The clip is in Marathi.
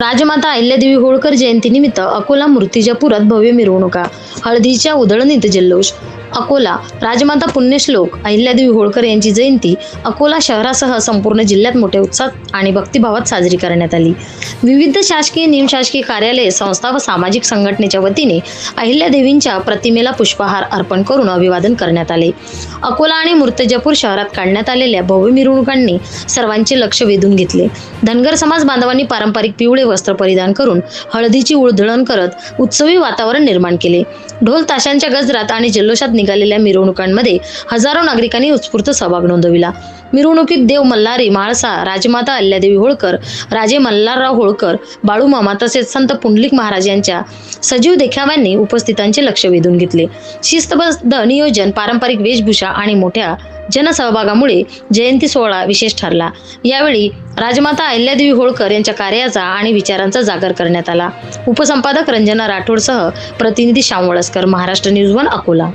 राजमाता अहिल्यादेवी होळकर जयंतीनिमित्त अकोला मूर्तिजापुरात भव्य मिरवणुका, हळदीच्या उधळणीत जल्लोष. अकोला राजमाता पुण्यश्लोक अहिल्यादेवी होळकर यांची जयंती अकोला शहरासह संपूर्ण जिल्ह्यात मोठ्या उत्साहात आणि भक्तिभावात साजरी करण्यात आली. विविध शासकीय, निमशासकीय कार्यालये, संस्था व सामाजिक संघटनेच्या वतीने अहिल्यादेवींच्या प्रतिमेला पुष्पहार अर्पण करून अभिवादन करण्यात आले. अकोला आणि मूर्तिजापूर शहरात काढण्यात आलेल्या भव्य मिरवणुकांनी सर्वांचे लक्ष वेधून घेतले. धनगर समाज बांधवांनी पारंपरिक पिवळे वस्त्र परिधान करून हळदीची उधळण करत उत्सवी वातावरण निर्माण केले. ढोल ताशांच्या गजरात आणि जल्लोषात निघालेल्या मिरवणुकांमध्ये हजारो नागरिकांनी उत्स्फूर्त सहभाग नोंदविला. मिरवणुकीत देव मल्हारी, म्हाळसा, राजमाता अहिल्यादेवी होळकर, राजे मल्हारराव होळकर, बाळूमामा तसेच संत पुंडलिक महाराज यांच्या सजीव देखाव्यांनी उपस्थितांचे लक्ष वेधून घेतले. शिस्तबद्ध नियोजन, पारंपरिक वेशभूषा आणि मोठ्या जनसहभागामुळे जयंती सोहळा विशेष ठरला. यावेळी राजमाता अहिल्यादेवी होळकर यांच्या कार्याचा आणि विचारांचा जागर करण्यात आला. उपसंपादक रंजना राठोडसह प्रतिनिधी श्याम वळसकर, महाराष्ट्र न्यूज 1 अकोला.